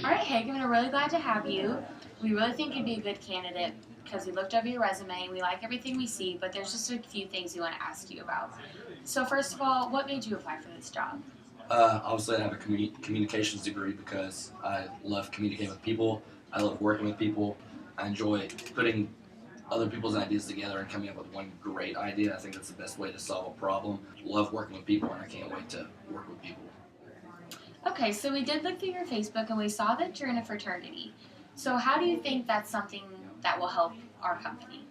All right, Hagan, we're really glad to have you. We really think you'd be a good candidate because we looked over your resume and we like everything we see, but there's just a few things we want to ask you about. So first of all, what made you apply for this job? Obviously, I have a communications degree because I love communicating with people. I love working with people. I enjoy putting other people's ideas together and coming up with one great idea. I think that's the best way to solve a problem. Love working with people, and I can't wait to work with people. Okay, so we did look through your Facebook and we saw that you're in a fraternity. So how do you think that's something that will help our company?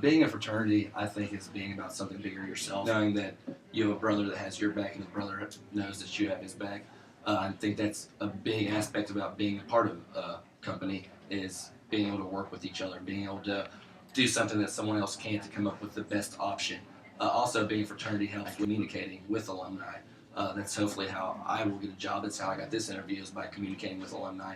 Being a fraternity, I think, is being about something bigger yourself. Knowing that you have a brother that has your back and the brother knows that you have his back. I think that's a big aspect about being a part of a company is being able to work with each other, being able to do something that someone else can't to come up with the best option. Also, being a fraternity helps communicating with alumni. That's hopefully how I will get a job. That's how I got this interview, is by communicating with alumni.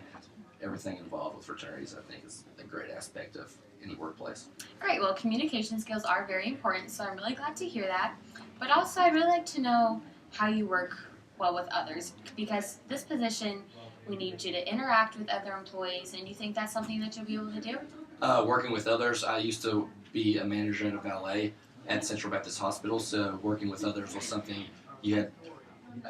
Everything involved with fraternities, I think, is a great aspect of any workplace. Great, well, communication skills are very important, so I'm really glad to hear that. But also, I'd really like to know how you work well with others, because this position, we need you to interact with other employees, and you think that's something that you'll be able to do? Working with others, I used to be a manager at a valet at Central Baptist Hospital, so working with others was something you had.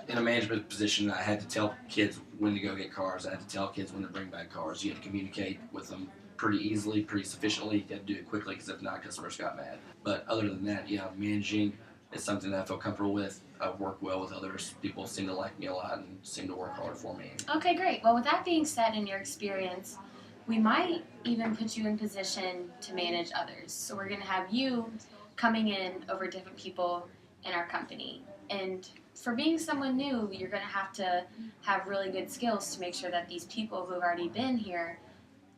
In a management position, I had to tell kids when to go get cars. I had to tell kids when to bring back cars. You had to communicate with them pretty easily, pretty sufficiently. You had to do it quickly because if not, customers got mad. But other than that, yeah, managing is something that I feel comfortable with. I work well with others. People seem to like me a lot and seem to work hard for me. Okay, great. Well, with that being said, in your experience, we might even put you in position to manage others. So we're going to have you coming in over different people in our company. And for being someone new, you're going to have really good skills to make sure that these people who have already been here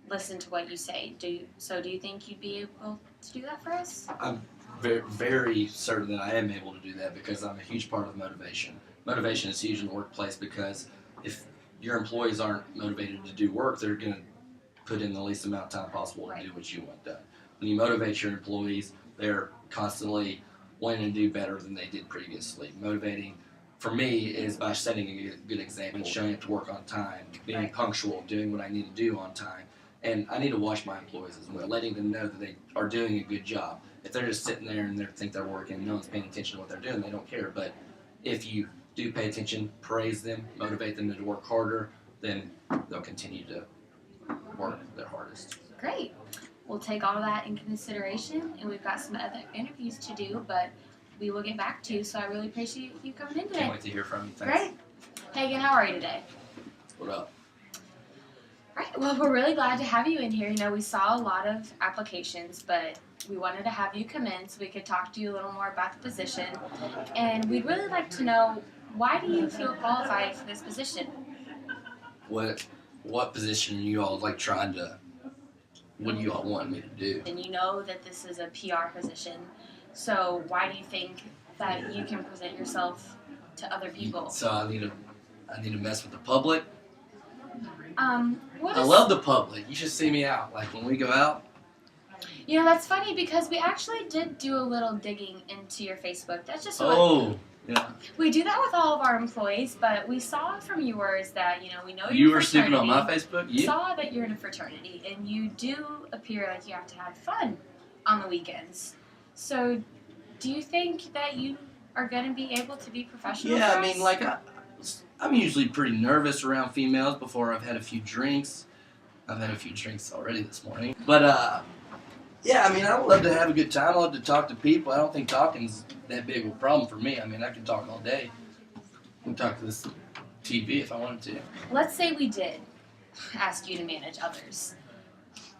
listen to what you say. Do you think you'd be able to do that for us? I'm very, very certain that I am able to do that because I'm a huge part of motivation. Motivation is huge in the workplace because if your employees aren't motivated to do work, they're going to put in the least amount of time possible to do what you want done. When you motivate your employees, they're constantly wanting to do better than they did previously. Motivating, for me, is by setting a good example, showing up to work on time, being punctual, doing what I need to do on time. And I need to watch my employees as well, letting them know that they are doing a good job. If they're just sitting there and they think they're working, no one's paying attention to what they're doing, they don't care. But if you do pay attention, praise them, motivate them to work harder, then they'll continue to work their hardest. Great. We'll take all of that in consideration, and we've got some other interviews to do, but we will get back to you, so I really appreciate you coming in today. Can't wait to hear from you. Thanks. Great. Hagan, how are you today? What up? All right, well, we're really glad to have you in here. You know, we saw a lot of applications, but we wanted to have you come in so we could talk to you a little more about the position, and we'd really like to know, why do you feel qualified for this position? What position are you all trying to? What do you all want me to do? And you know that this is a PR position, so why do you think that you can present yourself to other people? So I need to mess with the public. I I love the public. You should see me out. Like when we go out. You know, that's funny because we actually did do a little digging into your Facebook. That's just Yeah. We do that with all of our employees, but we saw from yours that, we know You you're were a snooping on fraternity. my Facebook? We saw that you're in a fraternity, and you do appear like you have to have fun on the weekends. So, do you think that you are going to be able to be professional Yeah, for I mean, us? I'm usually pretty nervous around females before I've had a few drinks. I've had a few drinks already this morning. But, yeah, I mean, I love to have a good time. I love to talk to people. I don't think talking's that big of a problem for me. I mean, I can talk all day. I can talk to this TV if I wanted to. Let's say we did ask you to manage others.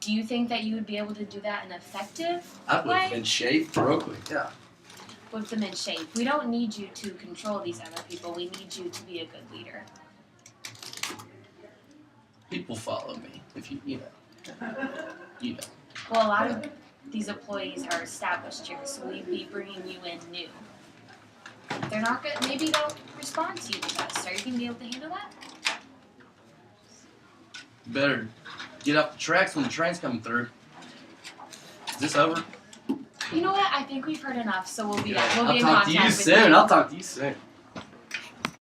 Do you think that you would be able to do that in an effective I put way? them in shape real quick, yeah. With them in shape. We don't need you to control these other people. We need you to be a good leader. People follow me if you know. Well, a lot of these employees are established here, so we'd be bringing you in new. They're not good. Maybe they'll respond to you the best. Are you going to be able to handle that? You better get off the tracks when the train's coming through. Is this over? You know what? I think we've heard enough, so we'll be in I'll contact talk to you with soon. you. I'll talk to you soon.